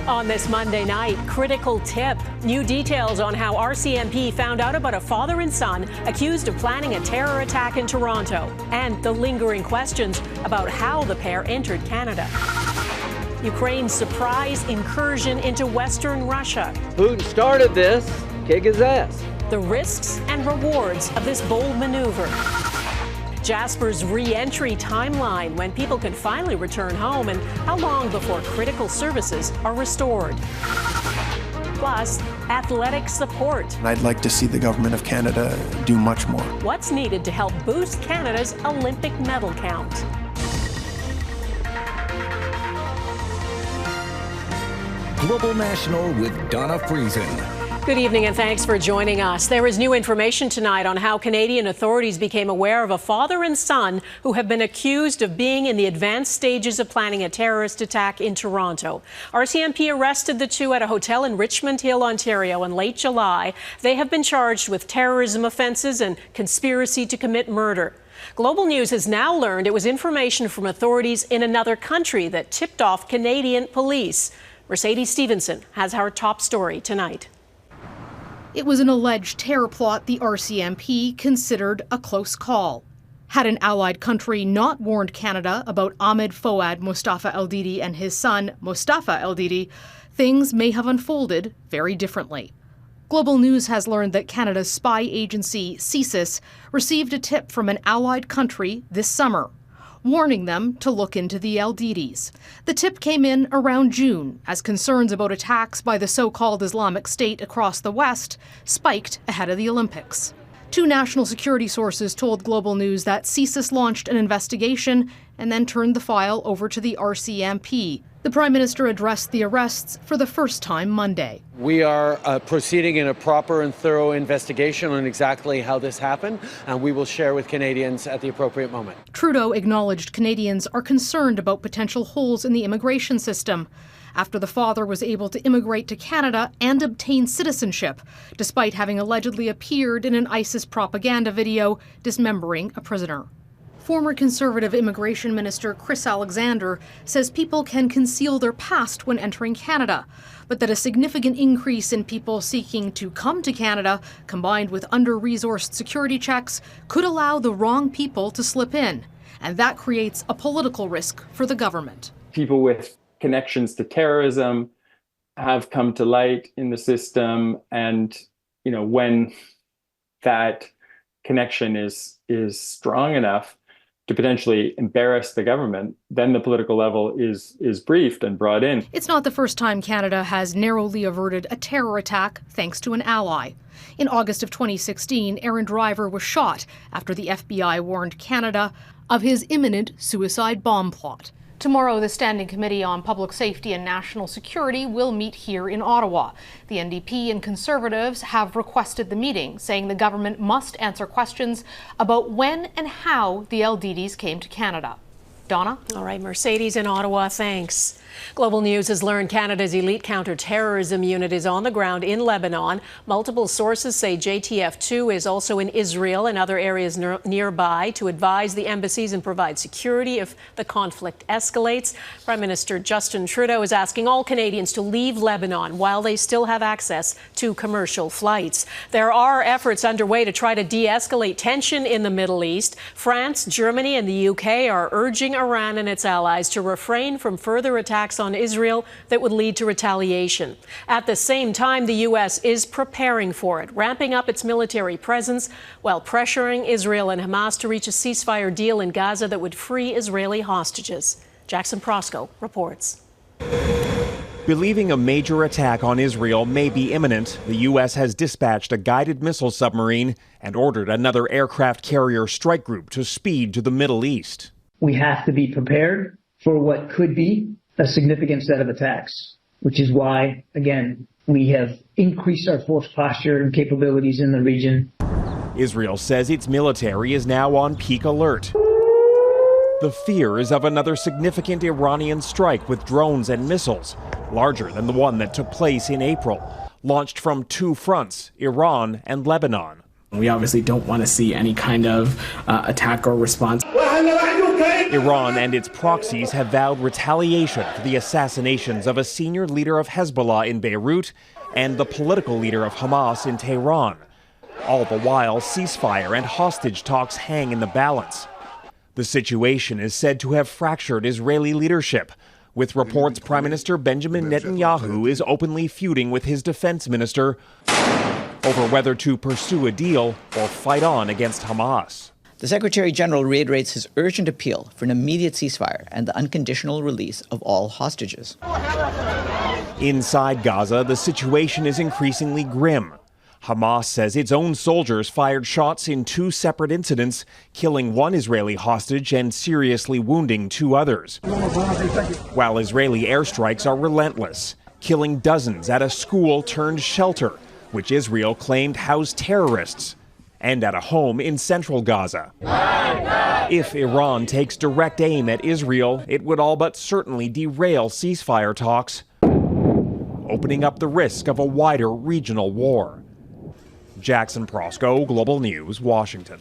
On this Monday night, critical tip. New details on how RCMP found out about a father and son accused of planning a terror attack in Toronto, and the lingering questions about how the pair entered Canada. Ukraine's surprise incursion into Western Russia. Putin started this, kick his ass. The risks and rewards of this bold maneuver. Jasper's re-entry timeline, when people can finally return home, and how long before critical services are restored. Plus, athletic support. I'd like to see the government of Canada do much more. What's needed to help boost Canada's Olympic medal count? Global National with Donna Friesen. Good evening and thanks for joining us. There is new information tonight on how Canadian authorities became aware of a father and son who have been accused of being in the advanced stages of planning a terrorist attack in Toronto. RCMP arrested the two at a hotel in Richmond Hill, Ontario in late July. They have been charged with terrorism offences and conspiracy to commit murder. Global News has now learned it was information from authorities in another country that tipped off Canadian police. Mercedes Stephenson has our top story tonight. It was an alleged terror plot the RCMP considered a close call. Had an allied country not warned Canada about Ahmed Fouad Mostafa Eldidi and his son, Mostafa Eldidi, things may have unfolded very differently. Global News has learned that Canada's spy agency, CSIS, received a tip from an allied country this summer, warning them to look into the Eldidis. The tip came in around June as concerns about attacks by the so-called Islamic State across the West spiked ahead of the Olympics. Two national security sources told Global News that CSIS launched an investigation and then turned the file over to the RCMP. The Prime Minister addressed the arrests for the first time Monday. We are proceeding in a proper and thorough investigation on exactly how this happened, and we will share with Canadians at the appropriate moment. Trudeau acknowledged Canadians are concerned about potential holes in the immigration system after the father was able to immigrate to Canada and obtain citizenship, despite having allegedly appeared in an ISIS propaganda video dismembering a prisoner. Former Conservative Immigration Minister Chris Alexander says people can conceal their past when entering Canada, but that a significant increase in people seeking to come to Canada, combined with under-resourced security checks, could allow the wrong people to slip in, and that creates a political risk for the government. People with connections to terrorism have come to light in the system, and when that connection is strong enough to potentially embarrass the government, then the political level is briefed and brought in. It's not the first time Canada has narrowly averted a terror attack thanks to an ally. In August of 2016, Aaron Driver was shot after the FBI warned Canada of his imminent suicide bomb plot. Tomorrow, the Standing Committee on Public Safety and National Security will meet here in Ottawa. The NDP and Conservatives have requested the meeting, saying the government must answer questions about when and how the Eldidis came to Canada. Donna? All right, Mercedes in Ottawa, thanks. Global News has learned Canada's elite counter-terrorism unit is on the ground in Lebanon. Multiple sources say JTF-2 is also in Israel and other areas nearby to advise the embassies and provide security if the conflict escalates. Prime Minister Justin Trudeau is asking all Canadians to leave Lebanon while they still have access to commercial flights. There are efforts underway to try to de-escalate tension in the Middle East. France, Germany and the UK are urging Iran and its allies to refrain from further attacks on Israel that would lead to retaliation. At the same time, the U.S. is preparing for it, ramping up its military presence while pressuring Israel and Hamas to reach a ceasefire deal in Gaza that would free Israeli hostages. Jackson Proskow reports. Believing a major attack on Israel may be imminent, the U.S. has dispatched a guided missile submarine and ordered another aircraft carrier strike group to speed to the Middle East. We have to be prepared for what could be a significant set of attacks, which is why, again, we have increased our force posture and capabilities in the region. Israel says its military is now on peak alert. The fear is of another significant Iranian strike with drones and missiles, larger than the one that took place in April, launched from two fronts, Iran and Lebanon. We obviously don't want to see any kind of attack or response. Iran and its proxies have vowed retaliation for the assassinations of a senior leader of Hezbollah in Beirut and the political leader of Hamas in Tehran. All the while, ceasefire and hostage talks hang in the balance. The situation is said to have fractured Israeli leadership, with reports Prime Minister Benjamin Netanyahu is openly feuding with his defense minister over whether to pursue a deal or fight on against Hamas. The Secretary General reiterates his urgent appeal for an immediate ceasefire and the unconditional release of all hostages. Inside Gaza, the situation is increasingly grim. Hamas says its own soldiers fired shots in 2 separate incidents, killing 1 Israeli hostage and seriously wounding 2 others. While Israeli airstrikes are relentless, killing dozens at a school turned shelter, which Israel claimed housed terrorists, and at a home in central Gaza. If Iran takes direct aim at Israel, it would all but certainly derail ceasefire talks, opening up the risk of a wider regional war. Jackson Proskow, Global News, Washington.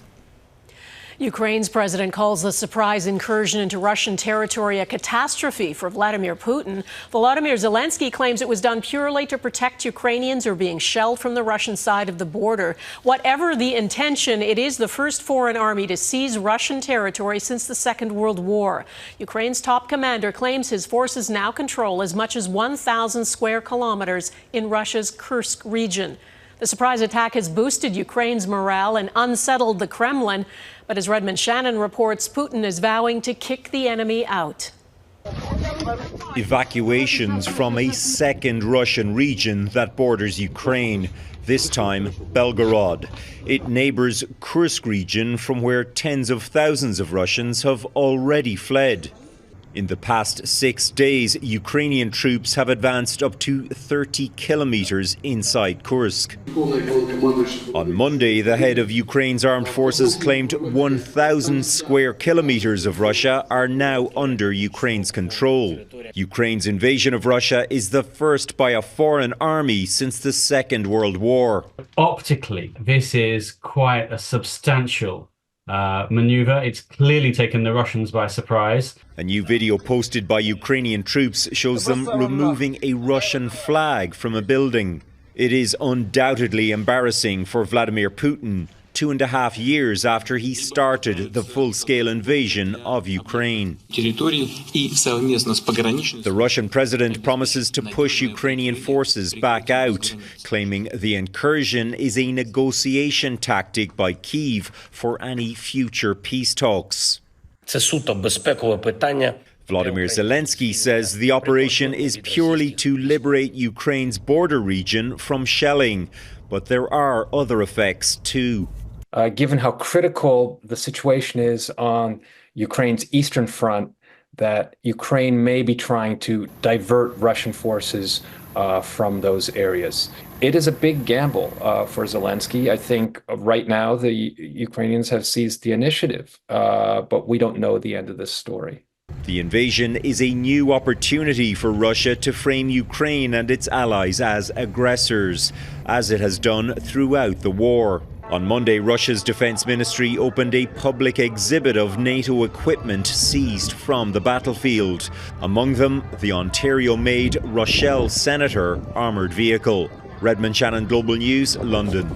Ukraine's president calls the surprise incursion into Russian territory a catastrophe for Vladimir Putin. Volodymyr Zelensky claims it was done purely to protect Ukrainians who are being shelled from the Russian side of the border. Whatever the intention, it is the first foreign army to seize Russian territory since the Second World War. Ukraine's top commander claims his forces now control as much as 1,000 square kilometers in Russia's Kursk region. The surprise attack has boosted Ukraine's morale and unsettled the Kremlin. But as Redmond Shannon reports, Putin is vowing to kick the enemy out. Evacuations from a second Russian region that borders Ukraine, this time Belgorod. It neighbors Kursk region, from where tens of thousands of Russians have already fled. In the past 6 days, Ukrainian troops have advanced up to 30 kilometers inside Kursk. On Monday, the head of Ukraine's armed forces claimed 1,000 square kilometers of Russia are now under Ukraine's control. Ukraine's invasion of Russia is the first by a foreign army since the Second World War. Optically, this is quite a substantial maneuver. It's clearly taken the Russians by surprise. A new video posted by Ukrainian troops shows them removing a Russian flag from a building. It is undoubtedly embarrassing for Vladimir Putin, 2.5 years after he started the full-scale invasion of Ukraine. The Russian president promises to push Ukrainian forces back out, claiming the incursion is a negotiation tactic by Kyiv for any future peace talks. Volodymyr Zelensky says the operation is purely to liberate Ukraine's border region from shelling, but there are other effects too. Given how critical the situation is on Ukraine's eastern front, that Ukraine may be trying to divert Russian forces from those areas. It is a big gamble for Zelensky. I think right now the Ukrainians have seized the initiative, but we don't know the end of this story. The invasion is a new opportunity for Russia to frame Ukraine and its allies as aggressors, as it has done throughout the war. On Monday, Russia's defense ministry opened a public exhibit of NATO equipment seized from the battlefield. Among them, the Ontario-made Rochelle Senator armoured vehicle. Redmond Shannon, Global News, London.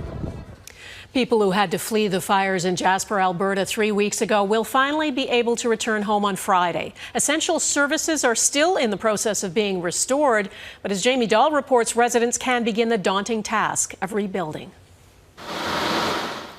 People who had to flee the fires in Jasper, Alberta 3 weeks ago will finally be able to return home on Friday. Essential services are still in the process of being restored, but as Jamie Dahl reports, residents can begin the daunting task of rebuilding.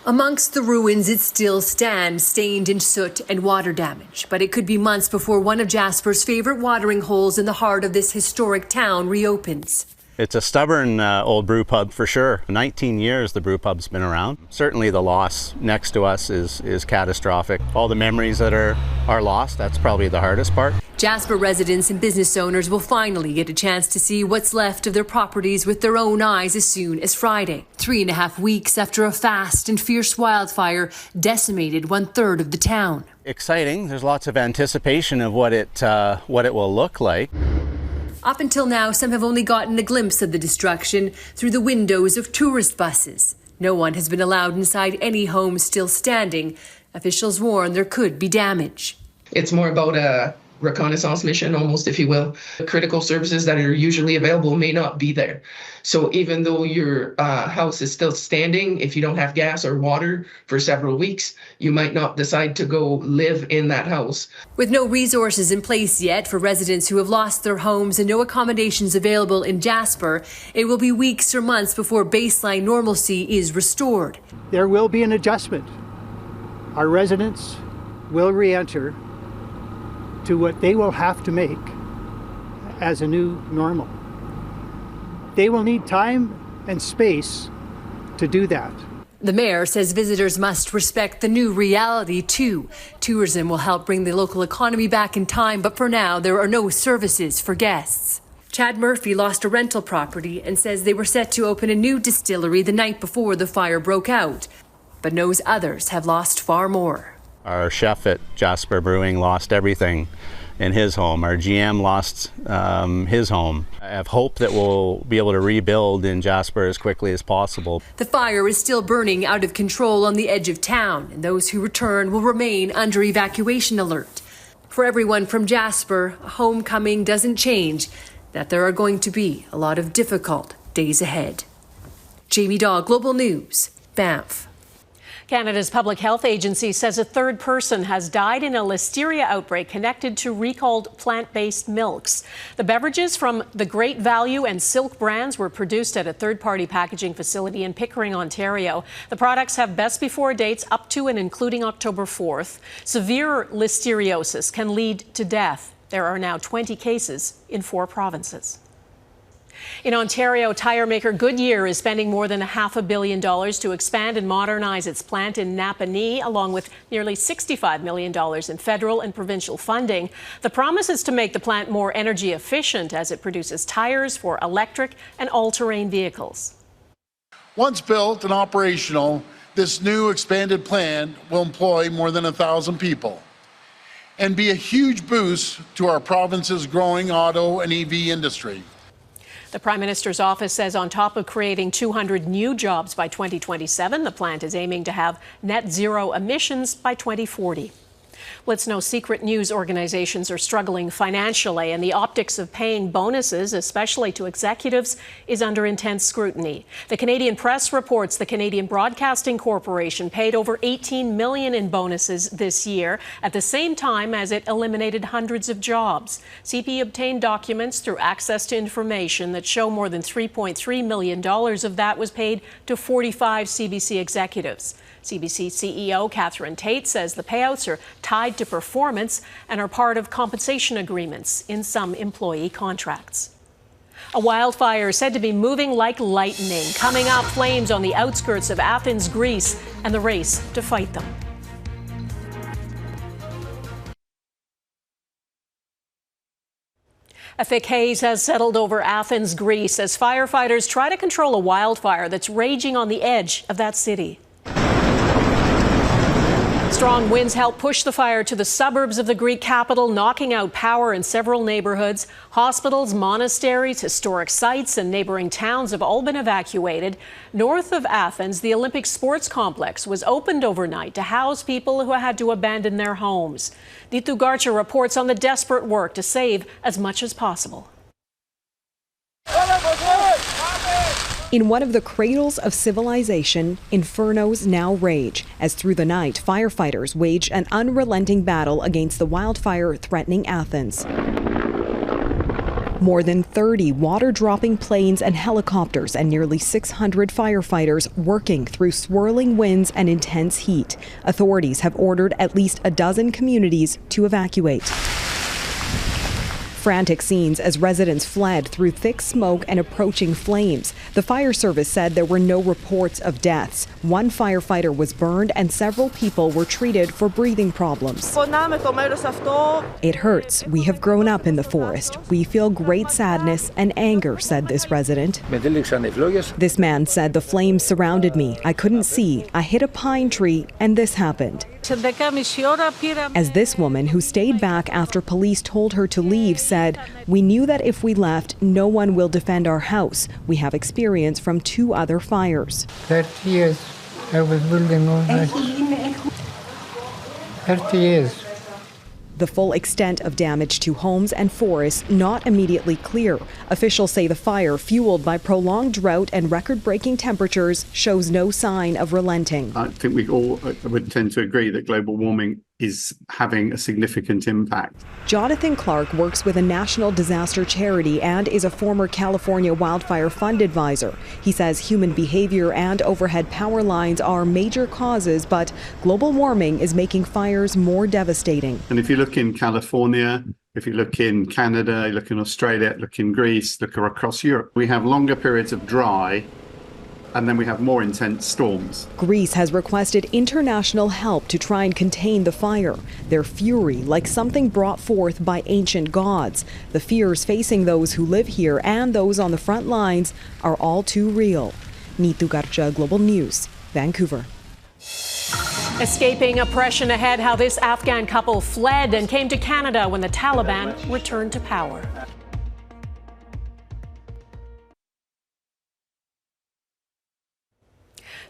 Amongst the ruins, it still stands, stained in soot and water damage. But it could be months before one of Jasper's favorite watering holes in the heart of this historic town reopens. It's a stubborn old brew pub for sure. 19 years the brew pub's been around. Certainly the loss next to us is catastrophic. All the memories that are lost, that's probably the hardest part. Jasper residents and business owners will finally get a chance to see what's left of their properties with their own eyes as soon as Friday. 3.5 weeks after a fast and fierce wildfire decimated 1/3 of the town. Exciting. There's lots of anticipation of what it will look like. Up until now, some have only gotten a glimpse of the destruction through the windows of tourist buses. No one has been allowed inside any home still standing. Officials warn there could be damage. It's more about a reconnaissance mission, almost, if you will. The critical services that are usually available may not be there. So even though your house is still standing, if you don't have gas or water for several weeks, you might not decide to go live in that house. With no resources in place yet for residents who have lost their homes and no accommodations available in Jasper, it will be weeks or months before baseline normalcy is restored. There will be an adjustment. Our residents will re-enter to what they will have to make as a new normal. They will need time and space to do that. The mayor says visitors must respect the new reality too. Tourism will help bring the local economy back in time, but for now there are no services for guests. Chad Murphy lost a rental property and says they were set to open a new distillery the night before the fire broke out, but knows others have lost far more. Our chef at Jasper Brewing lost everything in his home. Our GM lost his home. I have hope that we'll be able to rebuild in Jasper as quickly as possible. The fire is still burning out of control on the edge of town, and those who return will remain under evacuation alert. For everyone from Jasper, homecoming doesn't change that there are going to be a lot of difficult days ahead. Jamie Daw, Global News, Banff. Canada's Public Health Agency says a third person has died in a Listeria outbreak connected to recalled plant-based milks. The beverages from the Great Value and Silk brands were produced at a third-party packaging facility in Pickering, Ontario. The products have best before dates up to and including October 4th. Severe listeriosis can lead to death. There are now 20 cases in 4 provinces. In Ontario, tire maker Goodyear is spending more than $500 million to expand and modernize its plant in Napanee, along with nearly $65 million in federal and provincial funding. The promise is to make the plant more energy efficient as it produces tires for electric and all-terrain vehicles. Once built and operational, this new expanded plant will employ more than 1,000 people and be a huge boost to our province's growing auto and EV industry. The Prime Minister's office says on top of creating 200 new jobs by 2027, the plant is aiming to have net zero emissions by 2040. Well, it's no secret news organizations are struggling financially, and the optics of paying bonuses, especially to executives, is under intense scrutiny. The Canadian Press reports the Canadian Broadcasting Corporation paid over $18 million in bonuses this year, at the same time as it eliminated hundreds of jobs. CP obtained documents through access to information that show more than $3.3 million of that was paid to 45 CBC executives. CBC CEO Catherine Tate says the payouts are tied to performance and are part of compensation agreements in some employee contracts. A wildfire said to be moving like lightning, coming up flames on the outskirts of Athens, Greece, and the race to fight them. A thick haze has settled over Athens, Greece, as firefighters try to control a wildfire that's raging on the edge of that city. Strong winds helped push the fire to the suburbs of the Greek capital, knocking out power in several neighborhoods. Hospitals, monasteries, historic sites, and neighboring towns have all been evacuated. North of Athens, the Olympic Sports Complex was opened overnight to house people who had to abandon their homes. Ditu Garcha reports on the desperate work to save as much as possible. In one of the cradles of civilization, infernos now rage as through the night, firefighters waged an unrelenting battle against the wildfire threatening Athens. More than 30 water-dropping planes and helicopters and nearly 600 firefighters working through swirling winds and intense heat. Authorities have ordered at least a dozen communities to evacuate. Frantic scenes as residents fled through thick smoke and approaching flames. The fire service said there were no reports of deaths. One firefighter was burned and several people were treated for breathing problems. It hurts. We have grown up in the forest. We feel great sadness and anger, said this resident. This man said the flames surrounded me. I couldn't see. I hit a pine tree and this happened. As this woman, who stayed back after police told her to leave, said, "We knew that if we left, no one will defend our house. We have experience from 2 other fires." 30 years I was building all that. 30 years. The full extent of damage to homes and forests not immediately clear. Officials say the fire, fueled by prolonged drought and record-breaking temperatures, shows no sign of relenting. I think we all would tend to agree that global warming is having a significant impact. Jonathan Clark works with a national disaster charity and is a former California Wildfire Fund advisor. He says human behavior and overhead power lines are major causes, but global warming is making fires more devastating. And if you look in California, if you look in Canada, you look in Australia, look in Greece, look across Europe, we have longer periods of dry, and then we have more intense storms. Greece has requested international help to try and contain the fire. Their fury, like something brought forth by ancient gods. The fears facing those who live here and those on the front lines are all too real. Neetu Garcha, Global News, Vancouver. Escaping oppression ahead, how this Afghan couple fled and came to Canada when the Taliban returned to power.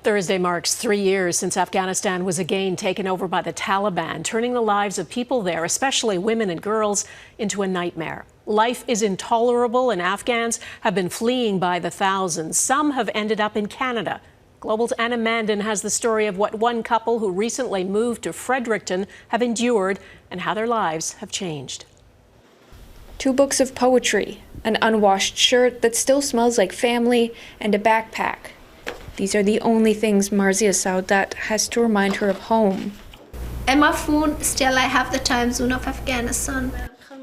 Thursday marks 3 years since Afghanistan was again taken over by the Taliban, turning the lives of people there, especially women and girls, into a nightmare. Life is intolerable, and Afghans have been fleeing by the thousands. Some have ended up in Canada. Global's Anna Mandan has the story of what one couple who recently moved to Fredericton have endured and how their lives have changed. 2 books of poetry, an unwashed shirt that still smells like family, and a backpack. These are the only things Marzia Saudat has to remind her of home. And my phone, still I have the time zone of Afghanistan.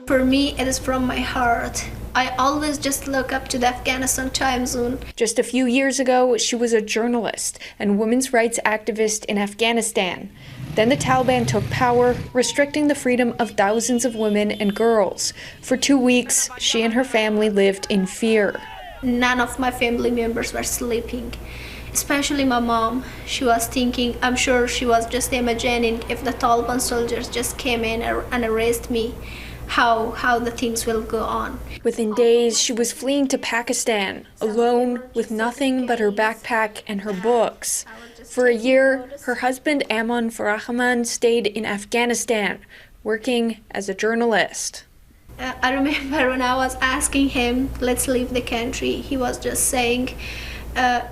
For me, it is from my heart. I always just look up to the Afghanistan time zone. Just a few years ago, she was a journalist and women's rights activist in Afghanistan. Then the Taliban took power, restricting the freedom of thousands of women and girls. For 2 weeks, she and her family lived in fear. None of my family members were sleeping. Especially my mom. She was thinking, I'm sure she was just imagining if the Taliban soldiers just came in and arrested me, how the things will go on. Within days, she was fleeing to Pakistan, alone, with nothing but her backpack and her books. For a year, her husband Aman Farahman stayed in Afghanistan, working as a journalist. I remember when I was asking him, let's leave the country, he was just saying,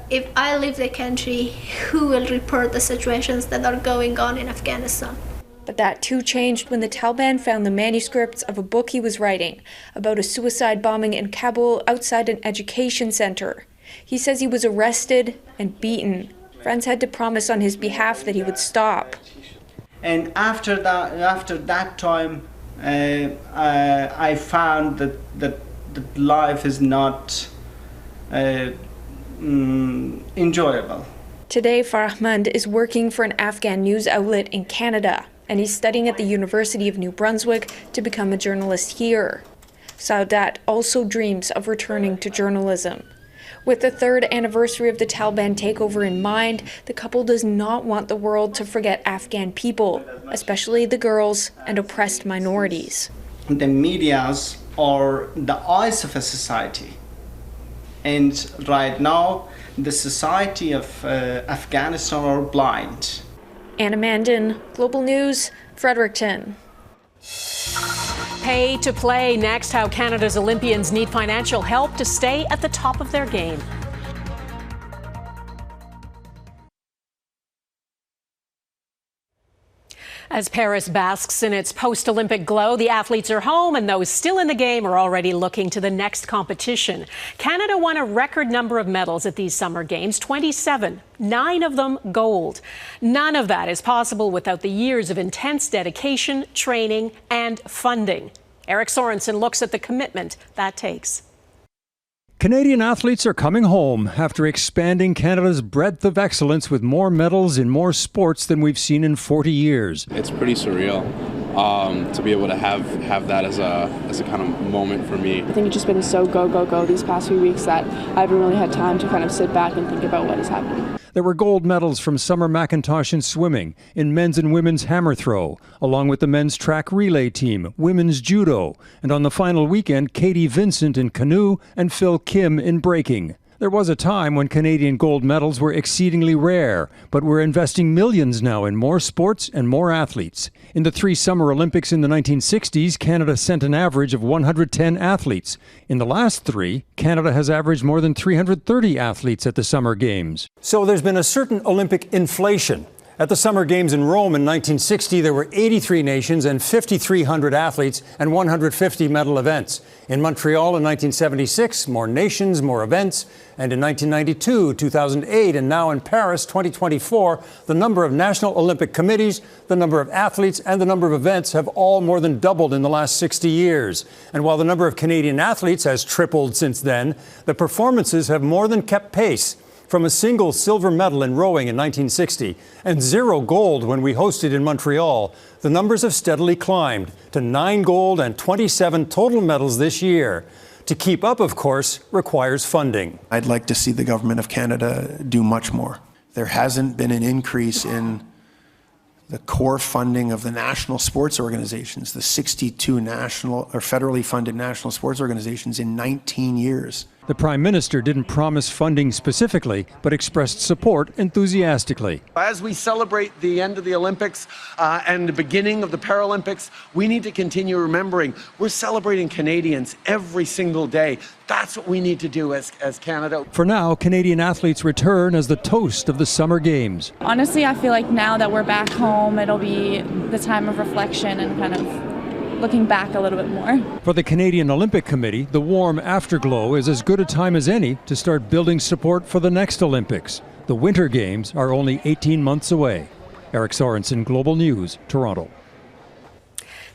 if I leave the country, who will report the situations that are going on in Afghanistan? But that too changed when the Taliban found the manuscripts of a book he was writing about a suicide bombing in Kabul outside an education center. He says he was arrested and beaten. Friends had to promise on his behalf that he would stop. And after that time, I found that life is not enjoyable. Today, Farahmand is working for an Afghan news outlet in Canada, and he's studying at the University of New Brunswick to become a journalist here. Saudat also dreams of returning to journalism. With the 3rd anniversary of the Taliban takeover in mind, the couple does not want the world to forget Afghan people, especially the girls and oppressed minorities. The medias are the eyes of a society. And right now, the society of Afghanistan are blind. Anna Mandan, Global News, Fredericton. Pay to play next, how Canada's Olympians need financial help to stay at the top of their game. As Paris basks in its post-Olympic glow, the athletes are home, and those still in the game are already looking to the next competition. Canada won a record number of medals at these Summer Games, 27, 9 of them gold. None of that is possible without the years of intense dedication, training, and funding. Eric Sorensen looks at the commitment that takes. Canadian athletes are coming home after expanding Canada's breadth of excellence with more medals in more sports than we've seen in 40 years. It's pretty surreal to be able to have that as a kind of moment for me. I think it's just been so go these past few weeks that I haven't really had time to kind of sit back and think about what is happening. There were gold medals from Summer McIntosh in swimming, in men's and women's hammer throw, along with the men's track relay team, women's judo, and on the final weekend, Katie Vincent in canoe and Phil Kim in breaking. There was a time when Canadian gold medals were exceedingly rare, but we're investing millions now in more sports and more athletes. In the 3 Summer Olympics in the 1960s, Canada sent an average of 110 athletes. In the last 3, Canada has averaged more than 330 athletes at the Summer Games. So there's been a certain Olympic inflation. At the Summer Games in Rome in 1960, there were 83 nations and 5,300 athletes and 150 medal events. In Montreal in 1976, more nations, more events. And in 1992, 2008, and now in Paris 2024, the number of national Olympic committees, the number of athletes, and the number of events have all more than doubled in the last 60 years. And while the number of Canadian athletes has tripled since then, the performances have more than kept pace. From a single silver medal in rowing in 1960 and 0 gold when we hosted in Montreal, the numbers have steadily climbed to 9 gold and 27 total medals this year. To keep up, of course, requires funding. I'd like to see the government of Canada do much more. There hasn't been an increase in the core funding of the national sports organizations, the 62 national or federally funded national sports organizations in 19 years. The Prime Minister didn't promise funding specifically, but expressed support enthusiastically. As we celebrate the end of the Olympics and the beginning of the Paralympics, we need to continue remembering we're celebrating Canadians every single day. That's what we need to do as Canada. For now, Canadian athletes return as the toast of the Summer Games. Honestly, I feel like now that we're back home, it'll be the time of reflection and kind of looking back a little bit more. For the Canadian Olympic Committee, the warm afterglow is as good a time as any to start building support for the next Olympics. The Winter Games are only 18 months away. Eric Sorensen, Global News, Toronto.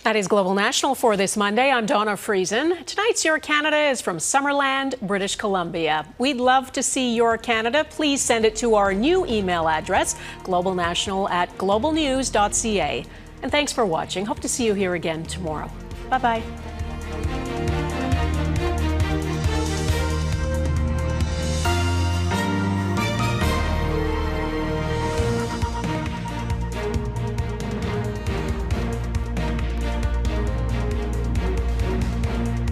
That is Global National for this Monday. I'm Donna Friesen. Tonight's Your Canada is from Summerland, British Columbia. We'd love to see Your Canada. Please send it to our new email address, globalnational@globalnews.ca. And thanks for watching. Hope to see you here again tomorrow. Bye-bye.